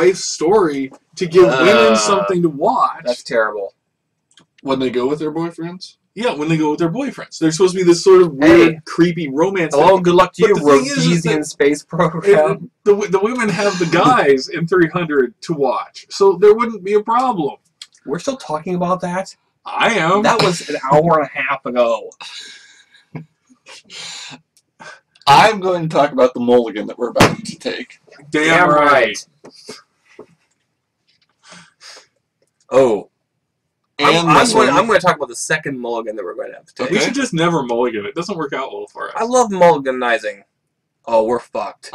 life story to give women something to watch. That's terrible. When they go with their boyfriends? Yeah, when they go with their boyfriends. They're supposed to be this sort of weird, creepy romance Hello, good luck to you, Rhodesian space program. The women have the guys in 300 to watch, so there wouldn't be a problem. We're still talking about that? I am. That was an hour and a half ago. I'm going to talk about the mulligan that we're about to take. Damn right. Oh. And I'm going to talk about the second mulligan that we're going to have to take. We should just never mulligan. It doesn't work out well for us. I love mulliganizing. Oh, we're fucked.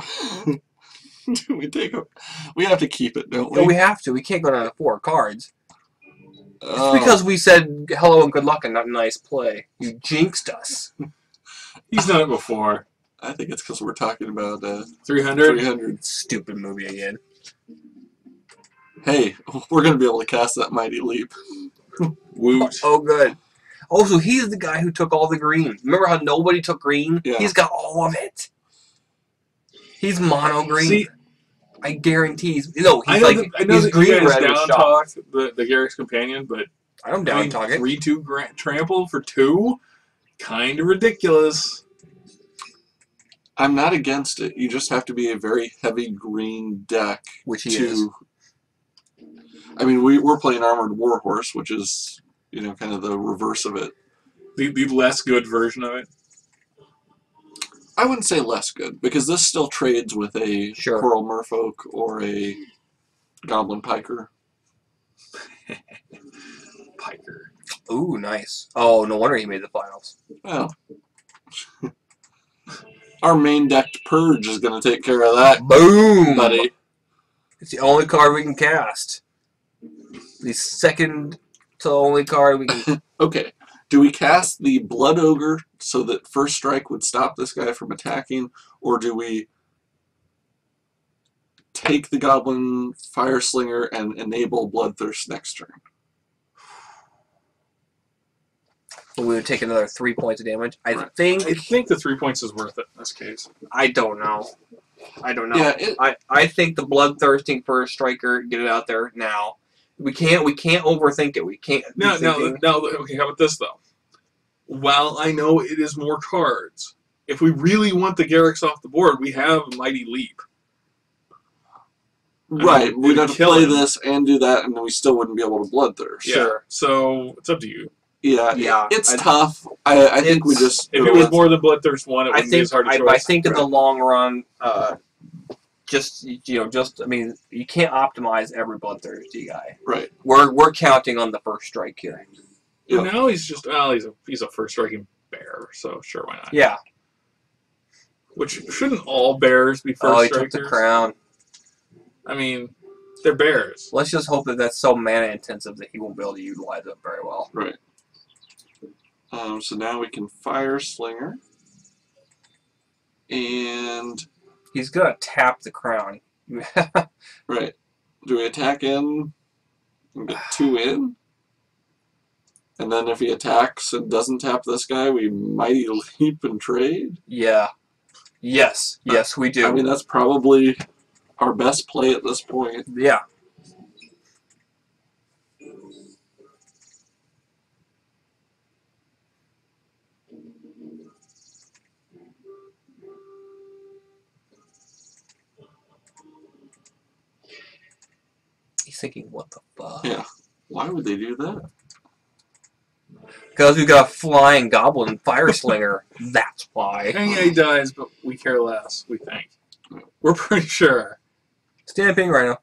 We have to keep it, don't we? No, we have to. We can't go down to 4 cards. It's because we said hello and good luck and not nice play. You jinxed us. He's done it before. I think it's because we're talking about 300. 300. Stupid movie again. Hey, we're going to be able to cast that mighty leap. Woot. Oh, good. Oh, so he's the guy who took all the green. Remember how nobody took green? Yeah. He's got all of it. He's mono green. See, I guarantee he's green red with talk the Garrick's companion, but I don't down talk it. 3-2 trample for 2, kind of ridiculous. I'm not against it. You just have to be a very heavy green deck, which he is. I mean, we're playing Armored Warhorse, which is kind of the reverse of it. The less good version of it. I wouldn't say less good, because this still trades with a Coral Merfolk or a Goblin Piker. Piker. Ooh, nice. Oh, no wonder he made the finals. Well, our main decked Purge is going to take care of that. Boom! Buddy. It's the only card we can cast. The second to only card we can... Okay. Do we cast the Blood Ogre so that first strike would stop this guy from attacking, or do we take the Goblin Fire Slinger and enable Bloodthirst next turn? We would take another 3 points of damage. I think the 3 points is worth it in this case. I don't know. Yeah, I think the bloodthirsting first striker, get it out there now. We can't overthink it. We can't. No. Okay, how about this though? While I know it is more cards, if we really want the Garricks off the board, we have Mighty Leap. Right, we'd have to play this and do that, and then we still wouldn't be able to Bloodthirst. Yeah. Sure. So it's up to you. Yeah. It's tough. I think we just... If it was more than Bloodthirst 1, it wouldn't be as hard a choice. I think in the long run, I mean, you can't optimize every Bloodthirsty guy. Right. We're counting on the first strike here. Yeah. Now he's just he's a first striking bear, so sure, why not? Yeah. Which shouldn't all bears be first strikers? Oh, he took the crown. I mean, they're bears. Let's just hope that that's so mana intensive that he won't be able to utilize it very well. Right. So now we can Fire Slinger. And... he's going to tap the crown. Right. Do we attack in and get 2 in? And then if he attacks and doesn't tap this guy, we Mighty Leap and trade? Yeah. Yes, we do. I mean, that's probably our best play at this point. Yeah. He's thinking, what the fuck? Yeah. Why would they do that? Because we got a flying goblin fire slinger. That's why. And yeah, he dies, but we care less, we think. We're pretty sure. Stamping Rhino.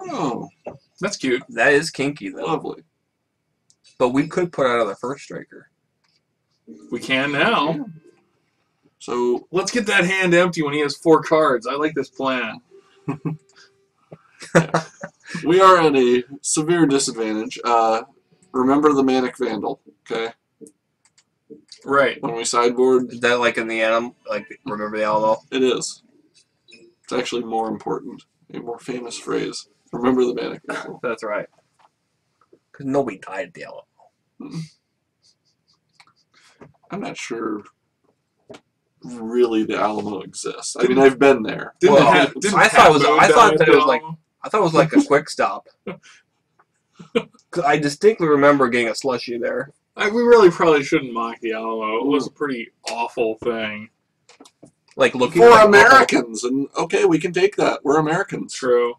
Oh. That's cute. That is kinky, though. Lovely. But we could put out the first striker. We can now. Yeah. So let's get that hand empty when he has 4 cards. I like this plan. We are at a severe disadvantage. Remember the Manic Vandal, okay? Right. When we sideboard... Is that like in the animal? Like, remember the Alamo? It is. It's actually more important. A more famous phrase. Remember the Manic Vandal. That's right. Because nobody died at the Alamo. I'm not sure really the Alamo exists. I mean, I've been there. Didn't Well, didn't I Pat thought Boone I die thought at that the it was like Alamo? I thought it was like a quick stop. 'Cause I distinctly remember getting a slushie there. We really probably shouldn't mock the Alamo. It was a pretty awful thing. Like looking For like Americans, and okay, we can take that. We're Americans, True.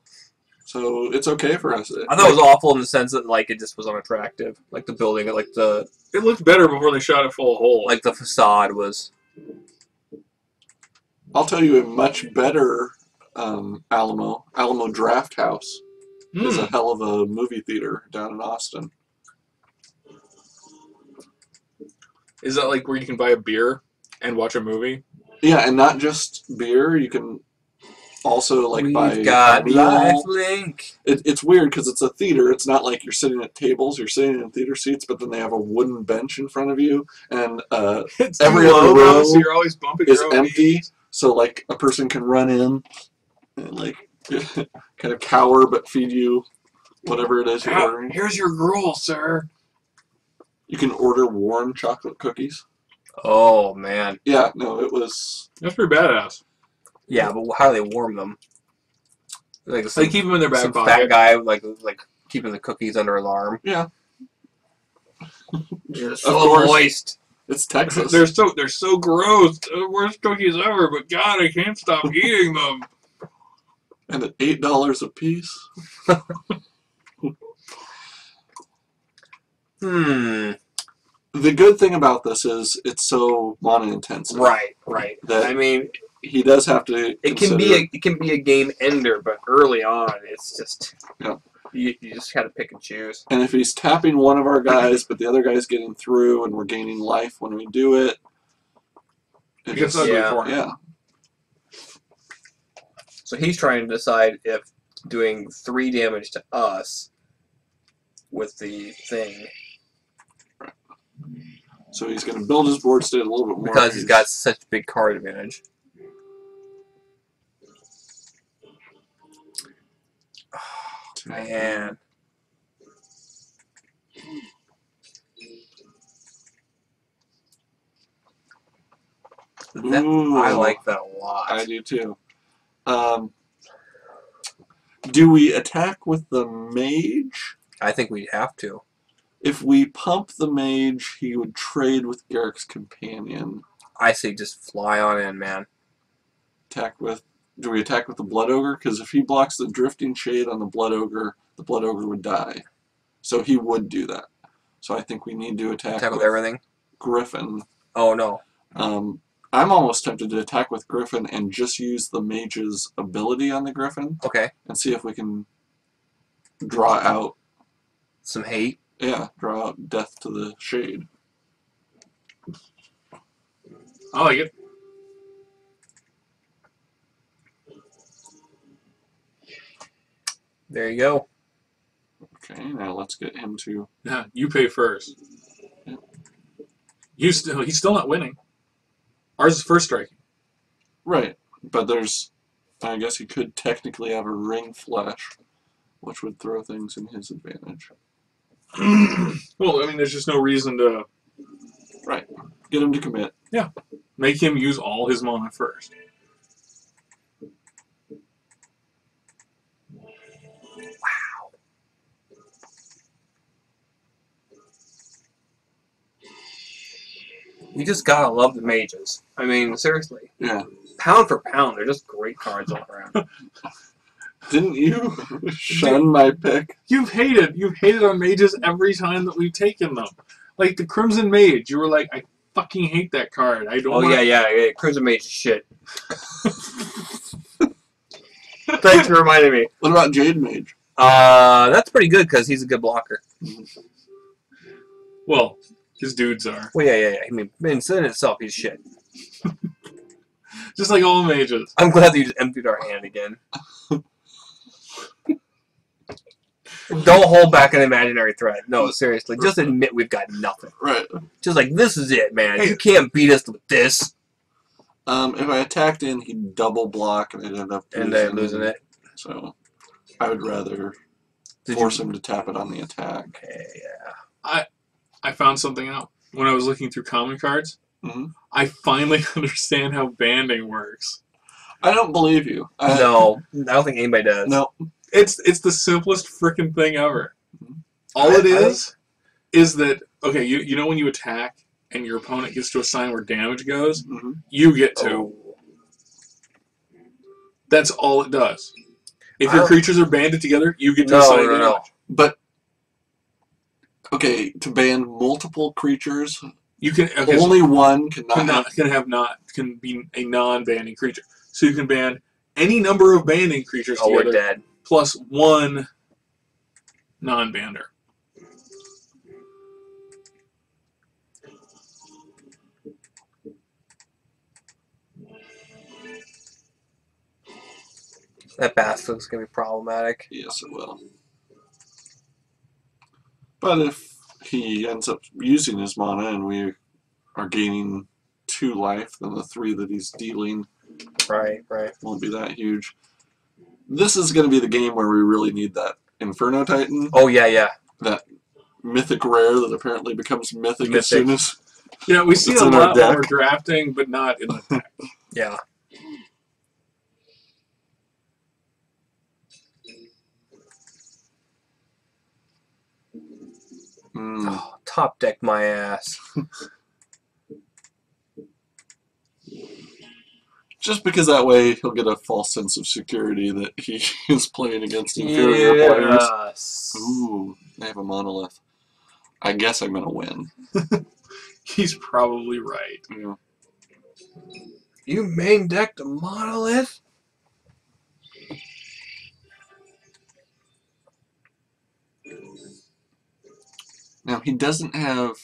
so it's okay for us. I thought it was awful in the sense that like it just was unattractive. Like the building, like the It looked better before they shot it full of holes. like the facade was. I'll tell you a much better Alamo Draft House is a hell of a movie theater down in Austin. Is that like where you can buy a beer and watch a movie? Yeah, and not just beer. You can also like buy We've got a meal. LifeLink. It's weird because it's a theater. It's not like you're sitting at tables. You're sitting in theater seats, but then they have a wooden bench in front of you, and It's every too other low, row so you're always bumping is your own empty. knees. So like a person can run in and like kind of cower but feed you whatever it is you're ordering. Here's your gruel, sir. You can order warm chocolate cookies. Oh man. Yeah, no, it was. That's pretty badass. Yeah, but how do they warm them? Like They keep them in their back some pocket. fat guy like keeping the cookies under his arm. Yeah, They're so course. moist. it's Texas. They're so gross. Worst cookies ever, but God, I can't stop eating them. And at $8 a piece. The good thing about this is it's so mana intensive. Right. That I mean, he does have to. it can be a game ender, but early on, it's just you just gotta pick and choose. And if he's tapping one of our guys, but the other guy's getting through, and we're gaining life when we do it, It gets ugly for him. yeah. So he's trying to decide if doing 3 damage to us with the thing So he's going to build his board state a little bit more. because he's got such big card advantage. Oh, man. Ooh, I like that a lot. I do too. Do we attack with the mage? I think we have to. If we pump the mage, he would trade with Garrick's companion. I say just fly on in, man. Do we attack with the Blood Ogre? Because if he blocks the Drifting Shade on the Blood Ogre would die. So he would do that. So I think we need to attack with everything? Griffin. Oh, no. I'm almost tempted to attack with Griffin and just use the mage's ability on the Griffin. Okay. And see if we can draw out some hate. Yeah, draw out Death to the Shade. I like it. There you go. Okay, now let's get him to. Yeah, you pay first. Yeah. He's still not winning. Ours is first striking. Right, but I guess he could technically have a ring flesh, which would throw things in his advantage. Well, I mean, there's just no reason to. Right, get him to commit. Yeah, make him use all his mana first. Wow. You just gotta love the mages. I mean, seriously. Yeah. Pound for pound, they're just great cards all around. Didn't you shun my pick? You've hated on mages every time that we've taken them. Like the Crimson Mage, you were like, I fucking hate that card. I don't. Oh yeah. Crimson Mage is shit. Thanks for reminding me. What about Jade Mage? That's pretty good because he's a good blocker. Well, his dudes are. Well, yeah. I mean, in itself, he's shit. Just like all mages. I'm glad that you just emptied our hand again. Don't hold back an imaginary threat. No, seriously. Just admit we've got nothing. Right. Just like, this is it, man. Hey. You can't beat us with this. If I attacked in, he'd double block, and I'd end up losing it. So I would rather force him to tap it on the attack. Okay, yeah. I found something out when I was looking through common cards. Mm-hmm. I finally understand how banding works. I don't believe you. No, I don't think anybody does. No. It's the simplest freaking thing ever. Mhm. All it is that, okay, you know when you attack and your opponent gets to assign where damage goes, Mm-hmm. you get to. Oh. That's all it does. If your creatures are banded together, you get to assign damage. No. But, okay, to ban multiple creatures, You can only one cannot can be a non-banding creature. So you can ban any number of banding creatures Oh, we're together dead. plus one non-bander. That basilisk's gonna be problematic. Yes, it will. But if he ends up using his mana and we are gaining 2 life, then the 3 that he's dealing Right. won't be that huge. This is going to be the game where we really need that Inferno Titan. Oh, yeah. That mythic rare that apparently becomes mythic as soon as... Yeah, we see It's a in our lot when deck. we're drafting, but not in the deck. Yeah. Oh, top deck my ass. Just because that way he'll get a false sense of security that he is playing against inferior players. Yes. Ooh, they have a monolith. I guess I'm going to win. He's probably right. Yeah. You main decked a monolith? Now, he doesn't have...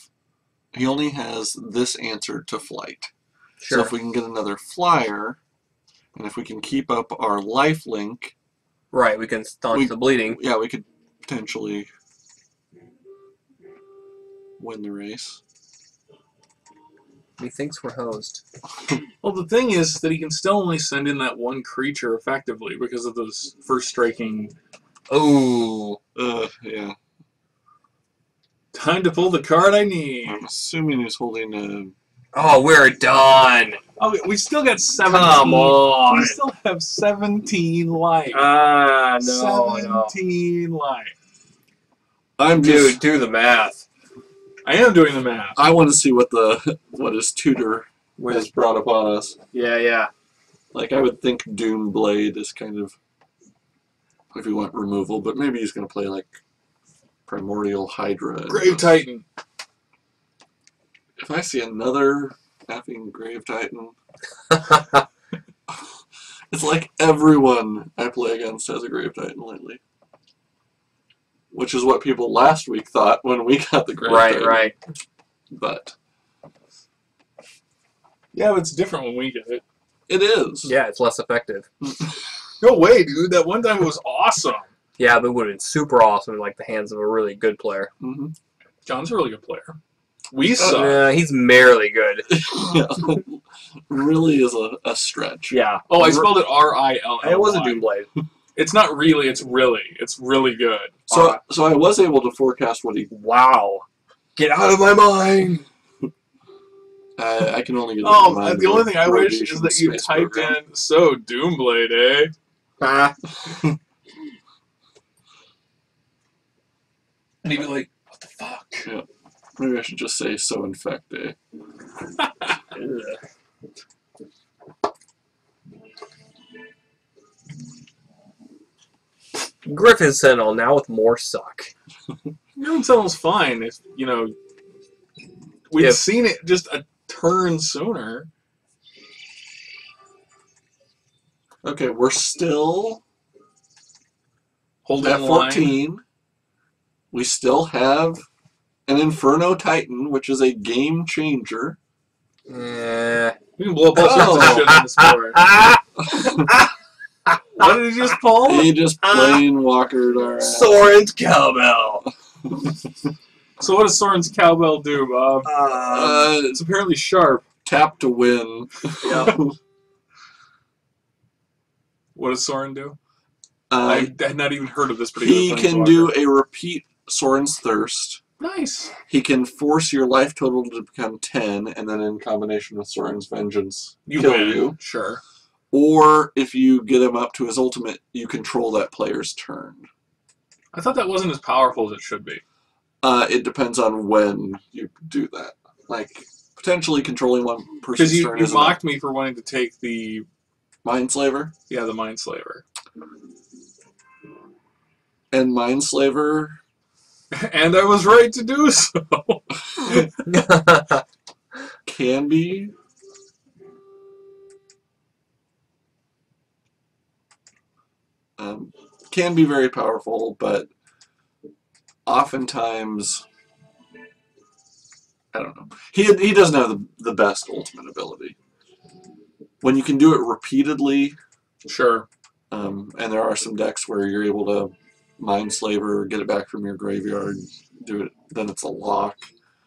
He only has this answer to flight. Sure. So if we can get another flyer, and if we can keep up our life link... Right, we can staunch the bleeding. Yeah, we could potentially win the race. He thinks we're hosed. Well, the thing is that he can still only send in that one creature effectively because of those first striking. Oh. Yeah. Time to pull the card I need. I'm assuming he's holding a... Oh, we're done. Oh, we still got 17. Come on. We still have 17 life. No. 17 life. I'm just... Dude, do the math. I am doing the math. I want to see what his tutor has brought upon us. Yeah. Like, I would think Doom Blade is kind of, if you want removal, but maybe he's going to play, like, Primordial Hydra. Grave Titan. If I see another effing Grave Titan, it's like everyone I play against has a Grave Titan lately. Which is what people last week thought when we got the Grave Titan. Right. But... Yeah, but it's different when we get it. It is. Yeah, it's less effective. No way, dude. That one time it was awesome. Yeah, but it would have been super awesome in like the hands of a really good player. Mm-hmm. John's a really good player. We suck. He's merely good. Yeah. Really is a stretch. Yeah. Oh, I spelled it R-I-L-L-Y. It was a Doomblade. It's not really. It's really. It's really good. So I was able to forecast what he... Wow. Get out of my mind. I can only get... The only thing I wish is that you typed in, so Doomblade, eh? Ah. And he'd be like, what the fuck? Yeah. Maybe I should just say so infected. Griffin Sentinel now with more suck. Griffin Sentinel's fine. If, we've seen it just a turn sooner. Okay, we're still Holding at 14. We still have an Inferno Titan, which is a game changer. Yeah. We can blow up all sorts of shit on this board. What did he just pull? He just plain walkered our ass. Soren's Cowbell. So what does Soren's Cowbell do, Bob? It's It's apparently sharp. tap to win. Yeah. What does Soren do? I had not even heard of this, but he can do a repeat Soren's Thirst. Nice. He can force your life total to become 10, and then in combination with Soren's Vengeance, kill win. you. Sure. Or if you get him up to his ultimate, you control that player's turn. I thought that wasn't as powerful as it should be. It depends on when you do that. Like, potentially controlling one person's turn. Because you mocked me for wanting to take the... Mindslaver? Yeah, the Mindslaver. And Mindslaver... And I was right to do so. can be... can be very powerful, but oftentimes... I don't know. He doesn't have the best ultimate ability. When you can do it repeatedly... Sure. And there are some decks where you're able to Mindslaver, get it back from your graveyard, do it, then it's a lock.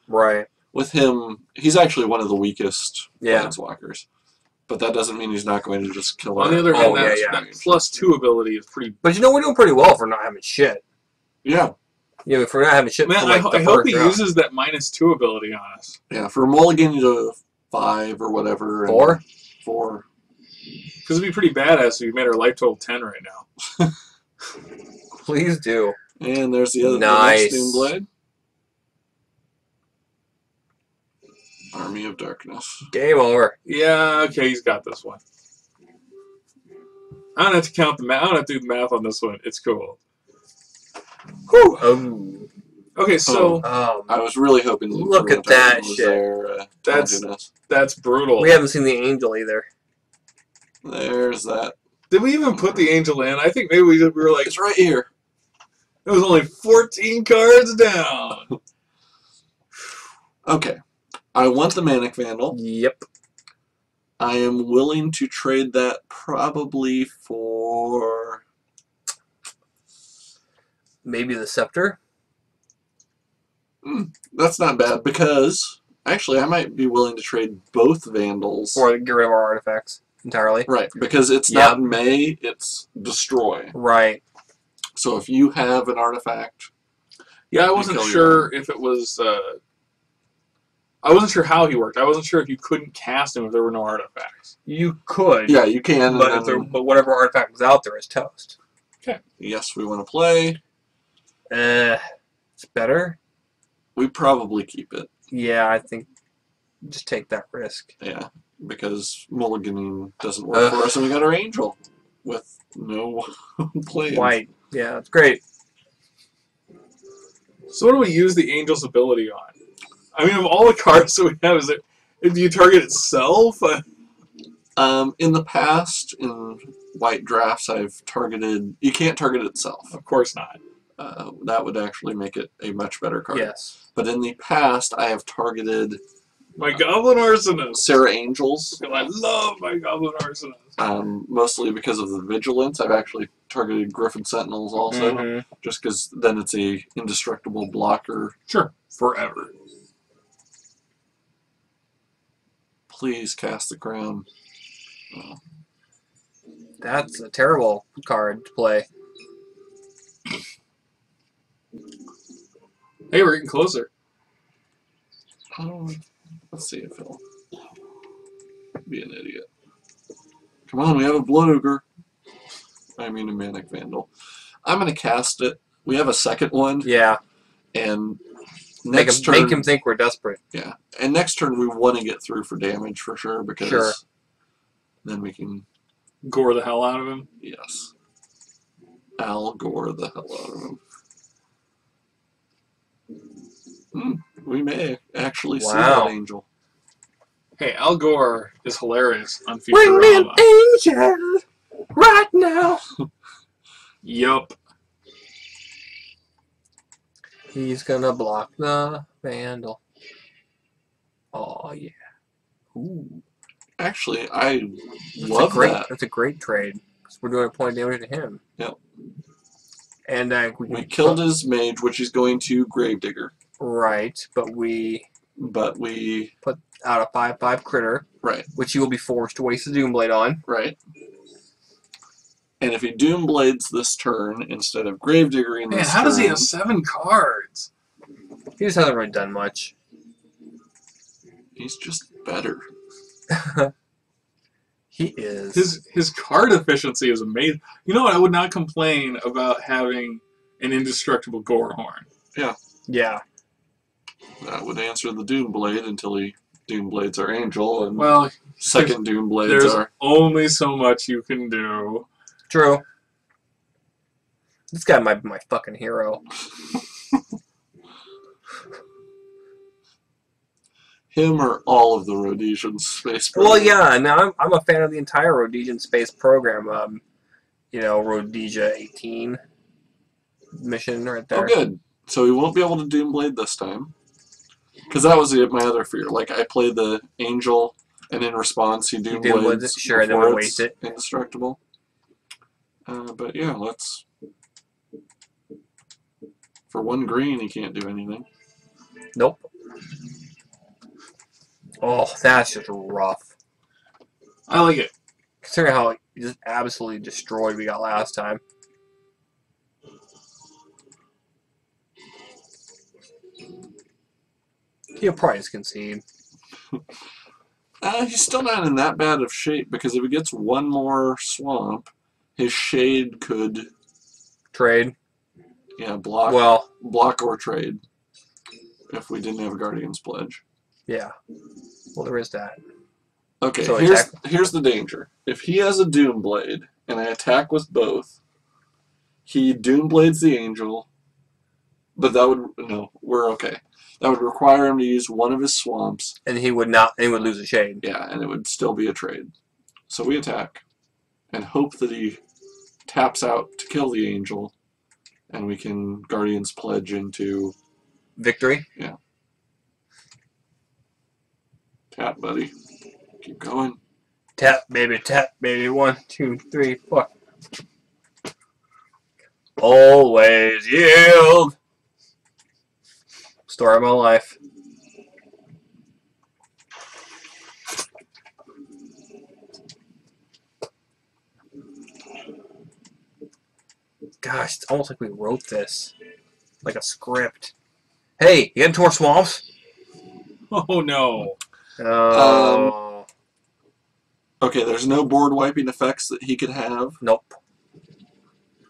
Right. With him, he's actually one of the weakest Yeah. Planeswalkers. But that doesn't mean he's not going to just kill On the other hand, that +2 ability is pretty... But you know, we're doing pretty well for not having shit. Yeah. Yeah, if we're not having shit... Man, for like I hope he uses that -2 ability on us. Yeah, for Mulligan to 5 or whatever. 4? 4. Because it'd be pretty badass if you made our life total 10 right now. Please do. And there's the other nice. Doomblade. Army of Darkness. Game over. Yeah, okay, he's got this one. I don't have to count the math. I don't have to do the math on this one. It's cool. Whew. Oh. Okay, so I was really hoping. Look at that shit. There, that's brutal. We haven't seen the angel either. There's that. Did we even put the angel in? I think maybe we were like, it's right here. It was only 14 cards down. Okay. I want the Manic Vandal. Yep. I am willing to trade that probably for... maybe the Scepter? That's not bad, because... Actually, I might be willing to trade both Vandals. Or get rid of our artifacts entirely. Right, because it's not May, it's Destroy. Right. So if you have an artifact... Yeah, I wasn't sure if it was... I wasn't sure how he worked. I wasn't sure if you couldn't cast him if there were no artifacts. You could. Yeah, you can. But, but whatever artifact was out there is toast. Okay. Yes, we want to play. It's better. We probably keep it. Yeah, I think just take that risk. Yeah, because mulliganing doesn't work for us, and we got our Angel with no play. White. Yeah, it's great. So what do we use the Angel's ability on? I mean, of all the cards that we have, do you target itself? In the past, in white drafts, I've targeted... You can't target itself. Of course not. That would actually make it a much better card. Yes. But in the past, I have targeted... My Goblin Arsonist. Sarah Angels. I love my Goblin Arsonist. Mostly because of the Vigilance. I've actually targeted Griffin Sentinels also. Just because then it's a indestructible blocker. Sure. Forever. Please cast the crown. Oh. That's a terrible card to play. Hey, we're getting closer. Oh, let's see if he'll be an idiot. Come on, we have a Blood Ogre. I mean a Manic Vandal. I'm going to cast it. We have a second one. Yeah. And make him think we're desperate. Yeah. And next turn we want to get through for damage for sure, because then we can gore the hell out of him. Yes. I'll gore the hell out of him. We may actually see that Angel. Hey, Al Gore is hilarious on Futurama. Bring me an angel right now. Yup. He's gonna block the Vandal. Oh yeah. Ooh. Actually, I love that. That's a great trade. Because we're doing a point of damage to him. Yep. And we killed his mage, which he's going to Gravedigger. Right, but we put out a 5/5 critter. Right. Which he will be forced to waste the Doomblade on. Right. And if he Doomblades this turn instead of Gravediggering this turn... Man, how does he have 7 cards? He just hasn't really done much. He's just better. He is. His card efficiency is amazing. You know what? I would not complain about having an indestructible Gorehorn. Yeah. That would answer the Doomblade until he Doomblades our Angel, and Well, second Doomblades there's are... only so much you can do. True. This guy might be my fucking hero. Him or all of the Rhodesian space Well, program. yeah. Now I'm a fan of the entire Rhodesian space program. You know, Rhodesia 18 mission right there. Oh, good. So he won't be able to Doomblade this time. Because that was my other fear. Like, I played the Angel, and in response, he Doomblades it. Sure, then we'll waste it. Indestructible. But yeah, let's... For 1 green, he can't do anything. Nope. Oh, that's just rough. I like it. Considering how just absolutely destroyed we got last time. He'll probably just concede. He's still not in that bad of shape, because if he gets 1 more swamp, his Shade could... Trade. Yeah, block or trade. If we didn't have a Guardian's Pledge. Yeah. Well, there is that. Okay, So here's the danger. If he has a Doomblade, and I attack with both, he Doomblades the Angel, but that would... No, we're okay. That would require him to use 1 of his swamps. And he would not. He would lose a shade. Yeah, and it would still be a trade. So we attack, and hope that he taps out to kill the Angel, and we can Guardian's Pledge into... Victory? Yeah. Tap, buddy. Keep going. Tap, baby, tap, baby. 1, 2, 3, 4. Always yield. Story of my life. Gosh, it's almost like we wrote this. Like a script. Hey, you getting towards swamps? Oh no. Oh. Okay, there's no board wiping effects that he could have, Nope.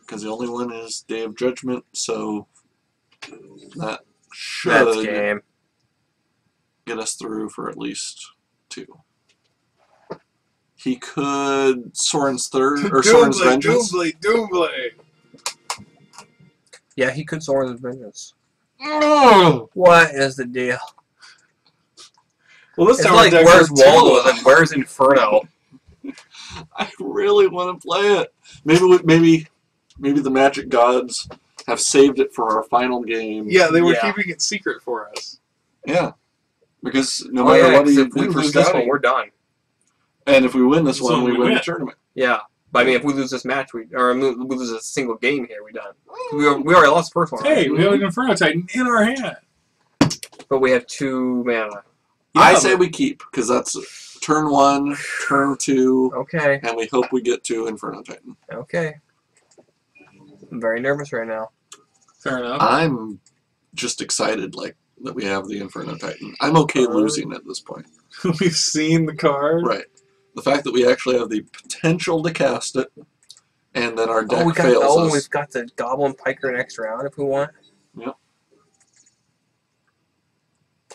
because the only one is Day of Judgment, so that That's should game. get us through for at least 2. He could Soren's Soren's Vengeance. Doomblade. Yeah, he could soar his vengeance. Oh! What is the deal? Well, this It's time like, our where's decks are Waldo too- and where's Inferno? I really want to play it. Maybe the Magic Gods have saved it for our final game. Yeah, they were Yeah. keeping it secret for us. Yeah. Because no matter what if we do for lose this one, scouting, we're done. and if we win this So one, we we win the win. tournament. Yeah. But I mean, if we lose this match, we lose a single game here, we're done. We already lost the first one. Hey, we have an Inferno Titan in our hand. But we have 2 mana. I Yeah, say but- we keep, because that's turn 1, turn 2, Okay. and we hope we get to Inferno Titan. Okay. I'm very nervous right now. Fair enough. I'm just excited, like, that we have the Inferno Titan. I'm okay losing at this point. We've seen the card. Right. The fact that we actually have the potential to cast it, and then our deck we've fails us. got the Goblin Piker next round if we want. Yep.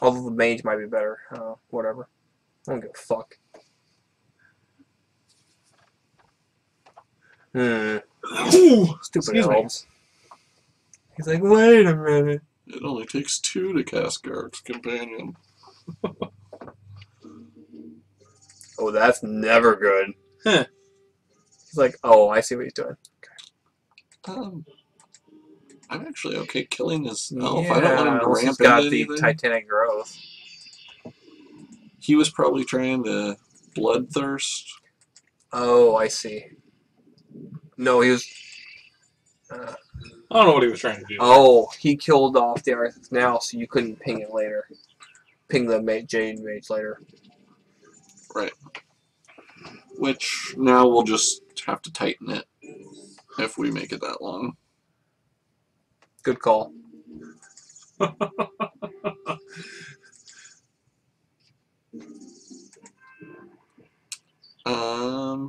Although the Mage might be better. Whatever. I don't give a fuck. Ooh, Stupid excuse me. elves. He's like, wait a minute. It only takes 2 to cast Garrick's Companion. Oh, that's never good. Huh. He's like, oh, I see what he's doing. I'm actually okay killing his elf. I don't want him to unless he's ramp got into the anything. Titanic growth. He was probably trying to bloodthirst. Oh, I see. No, he was... I don't know what he was trying to do. Oh, he killed off the Arthas now, so you couldn't ping it later. Ping the Jade Mage later. Right. Which, now we'll just have to tighten it if we make it that long. Good call.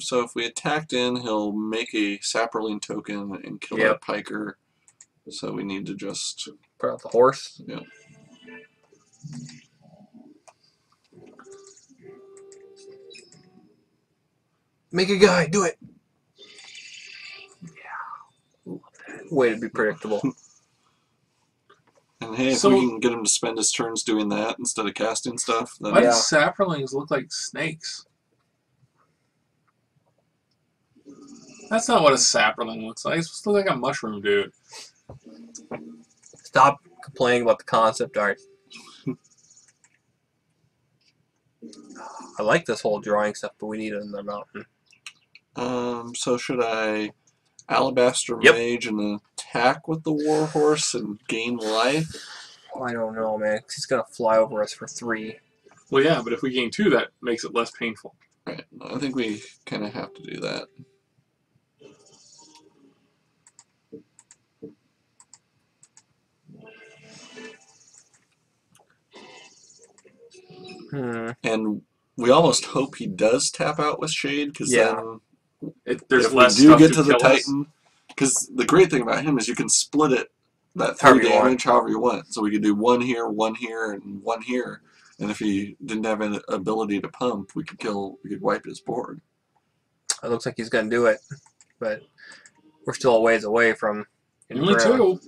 So if we attacked in, he'll make a Saproling token and kill Yep. our Piker. So we need to just... Put out the horse. Yeah. Make a guy. Do it. Yeah. Way to be predictable. And hey, if So- we can get him to spend his turns doing that instead of casting stuff, then Why Yeah. do saprolings look like snakes? That's not what a saproling looks like. It's supposed to look like a mushroom, dude. Stop complaining about the concept art. I like this whole drawing stuff, but we need it in the mountain. So should I Alabaster Yep. Mage and attack with the Warhorse and gain life? Oh, I don't know, man. 'Cause he's gonna fly over us for 3. Well, yeah, but if we gain 2, that makes it less painful. Right. I think we kind of have to do that. And we almost hope he does tap out with Shade, because Yeah. then There's if less we do stuff get to the kill us. Titan, because the great thing about him is you can split it, that 3 However you want. damage, however you want. So we could do 1 here, and 1 here. And if he didn't have an ability to pump, we could wipe his board. It looks like he's gonna do it, but we're still a ways away from. Only Inferno. 2.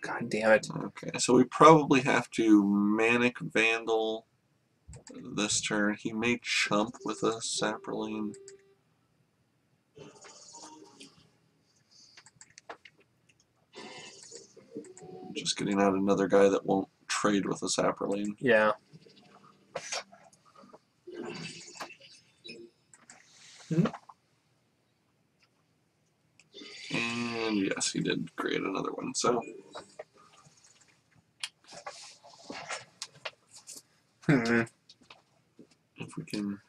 God damn it! Okay, so we probably have to Manic Vandal this turn. He may chump with a Saproling. Just getting out another guy that won't trade with a Saproling. Yeah. And yes, he did create another one. So Hmm. if we can...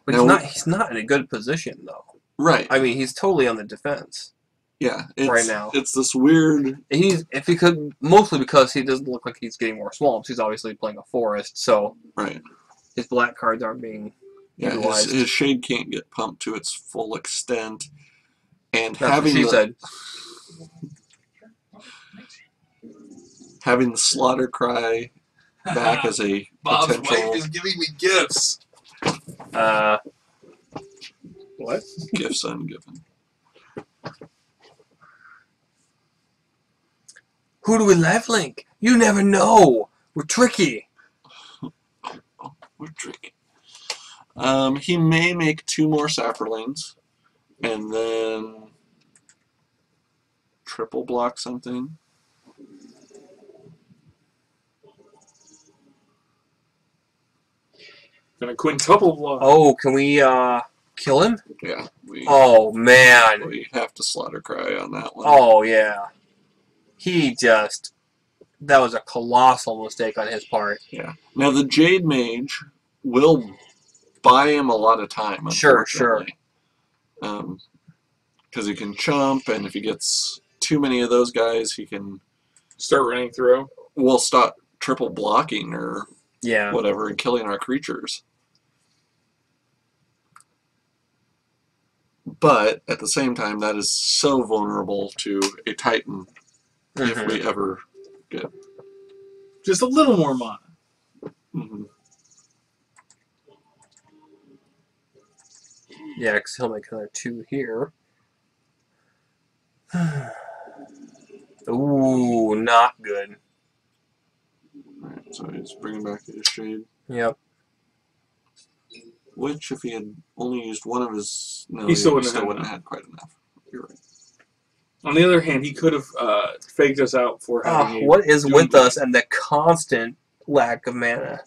But Now, he's not in a good position though. Right. I mean, he's totally on the defense. Yeah. It's, Right now. It's this weird... If he could, mostly because he doesn't look like he's getting more swamps. He's obviously playing a forest, so Right. his black cards aren't being Yeah, utilized. his Shade can't get pumped to its full extent. And That's what she said. having the Slaughter Cry back as a Bob's potential wife is giving me gifts. What? gifts ungiven. Who do we life link? You never know. We're tricky. We're tricky. He may make 2 more Saprolings and then triple block something. Gonna quintuple block. Oh, can we kill him? Yeah, Oh man. we have to Slaughter Cry on that one. Oh yeah. That was a colossal mistake on his part. Yeah. Now the Jade Mage will buy him a lot of time, Sure, unfortunately. Because he can chump, and if he gets too many of those guys, he can... Start running through. We'll stop triple blocking or Yeah. whatever and killing our creatures. But at the same time, that is so vulnerable to a Titan if we ever get... Just a little more mana. Mm-hmm. Yeah, because he'll make another 2 here. Ooh, not good. Alright, so he's bringing back his Shade. Yep. Which, if he had only used one of his... No, He still wouldn't wouldn't have have had quite enough. You're right. On the other hand, he could have faked us out for having. What is doing with good. us and the constant lack of mana?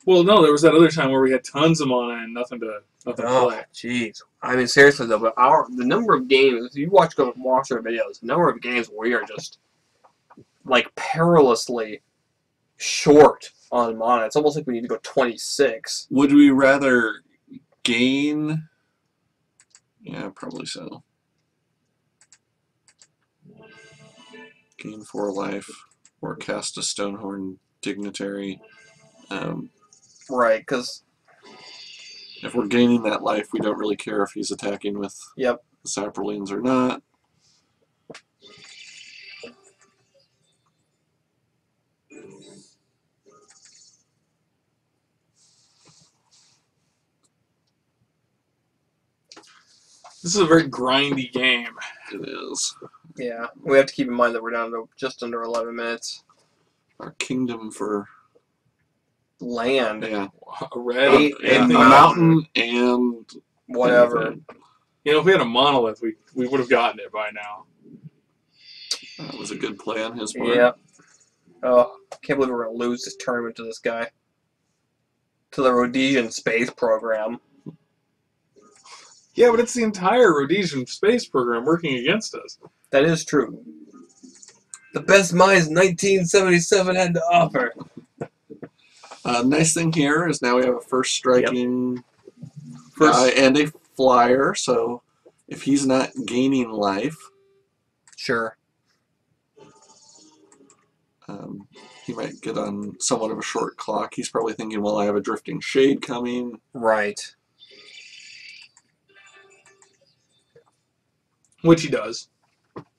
Well, no, there was that other time where we had tons of mana and nothing to Oh, play. jeez. I mean, seriously though, but the number of games, if you watch our videos, the number of games where we are just like perilously short on mana. It's almost like we need to go 26. Would we rather gain? Yeah, probably so. Gain 4 life, or cast a Stonehorn Dignitary. Right, because... If we're gaining that life, we don't really care if he's attacking with the Saprolines or not. This is a very grindy game. It is. Yeah, we have to keep in mind that we're down to just under 11 minutes. Our kingdom for Land. yeah, A red, a and mountain and Whatever. anything. You know, if we had a monolith, we would have gotten it by now. That was a good play on his part. Yep. Oh, I can't believe we're going to lose this tournament to this guy. To the Rhodesian space program. Yeah, but it's the entire Rhodesian space program working against us. That is true. The best minds 1977 had to offer. Nice thing here is now we have a first striking guy and a flyer, so if he's not gaining life, Sure. he might get on somewhat of a short clock. He's probably thinking, well, I have a drifting shade coming. Right. Which he does.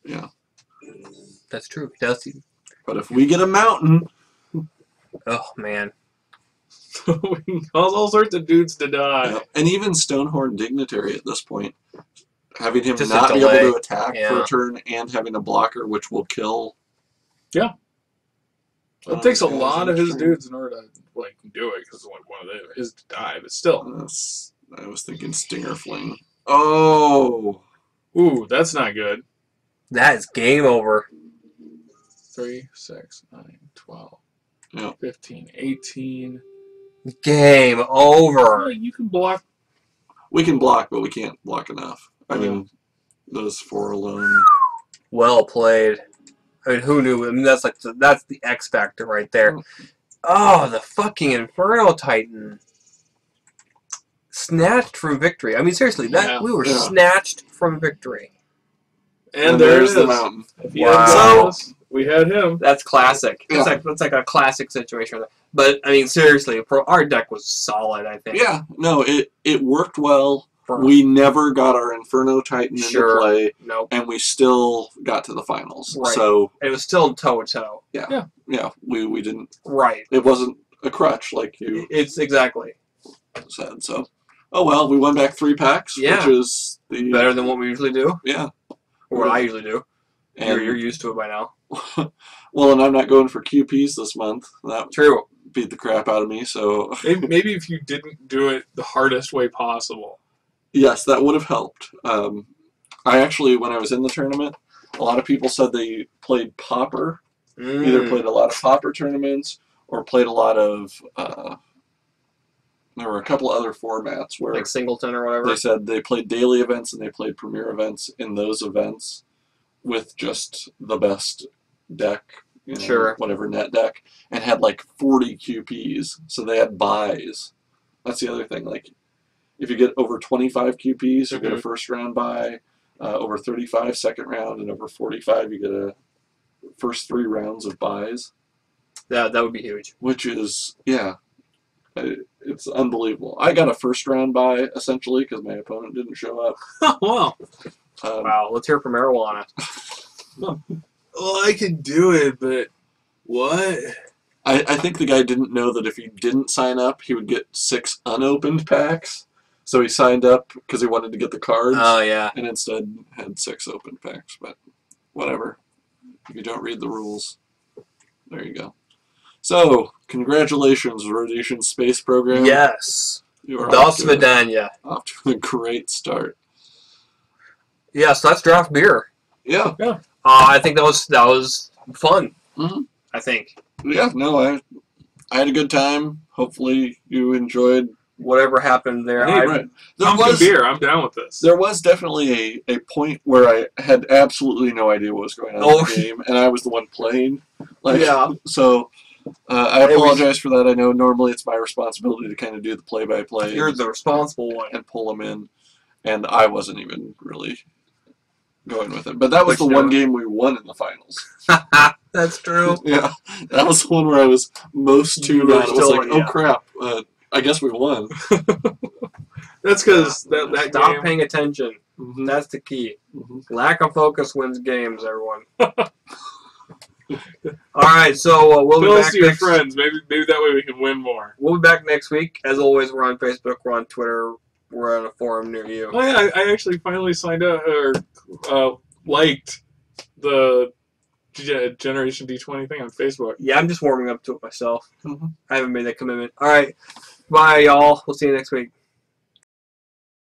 Yeah. That's true. Does he? But if we get a mountain, Oh, man. We can cause all sorts of dudes to die. and even Stonehorn Dignitary at this point, having him Just a not be able delay. to attack for Yeah. a turn and having a blocker which will kill. Yeah. It takes a guys lot in of his turn. dudes in order to do it, because one of his to die, but still. I was thinking Stinger Fling. Oh! Ooh, that's not good. That is game over. 3, 6, 9, 12, Yep. 15, 18. Game Well, over. you can block. We can block, but we can't block enough. I Yeah. mean, those 4 alone. Well played. I mean, who knew? I mean, that's like that's the X factor right there. Oh, the fucking Inferno Titan. Snatched from victory. I mean, seriously, we were Yeah. snatched from victory. And there it there's is. the mountain. If you Wow. had gotten us, we had him. That's classic. Yeah. That's like a classic situation. But I mean, seriously, our deck was solid. I think. Yeah, no, it worked well. For- We never got our Inferno Titan into Sure. play, Nope. and we still got to the finals. Right. So, It was still toe to toe. yeah, we didn't, Right. it wasn't a crutch like you It's exactly said. So, oh well, we won back 3 packs, Yeah. which is the better than what we usually do, yeah. or what I usually do. And You're used to it by now. well, and I'm not going for QPs this month. That True. beat the crap out of me. So Maybe if you didn't do it the hardest way possible. yes, that would have helped. I actually, when I was in the tournament, a lot of people said they played Pauper. Either played a lot of Pauper tournaments or played a lot of. There were a couple other formats where like Singleton or whatever. they said they played daily events and they played premier events in those events with just the best deck, Sure. whatever net deck, and had like 40 QPs. So they had buys. That's the other thing. Like, if you get over 25 QPs, you get a first round buy. Over 35, second round, and over 45, you get a first 3 rounds of buys. That would be huge. Which is, yeah, it's unbelievable. I got a first round buy, essentially, because my opponent didn't show up. Wow. Wow. Let's hear from Marijuana. Well, I could do it, but what? I think the guy didn't know that if he didn't sign up, he would get 6 unopened packs. So he signed up because he wanted to get the cards. Oh yeah. And instead had 6 open packs. But whatever. If you don't read the rules, there you go. So, congratulations, Rhodesian Space Program. Yes. You are До off to свидания. a great start. Yeah. So that's draft beer. Yeah. I think that was fun. Mhm. I think Yeah, no, I had a good time. Hopefully you enjoyed. whatever happened there. Hey, Right. Pumpkin beer. I'm down with this. There was definitely a point where I had absolutely no idea what was going on in the game, and I was the one playing. Like, Yeah. So I apologize for that. I know normally it's my responsibility to kind of do the play-by-play. You're the responsible one. And pull them in, and I wasn't even really going with it. But that was But the one game we won in the finals. That's true. Yeah, that was the one where I was most tuned You were on. It was still- like, yeah. oh crap, I guess we won. That's because that Stop game. paying attention. Mhm. That's the key. Mhm. Lack of focus wins games, everyone. All right, so we'll be Tell us back to your next. friends. Maybe that way we can win more. We'll be back next week. As always, we're on Facebook, we're on Twitter, we're on a forum near you. Oh yeah, I actually finally signed up or liked the Generation D20 thing on Facebook. Yeah, I'm just warming up to it myself. Mhm. I haven't made that commitment. All right, bye, y'all. We'll see you next week.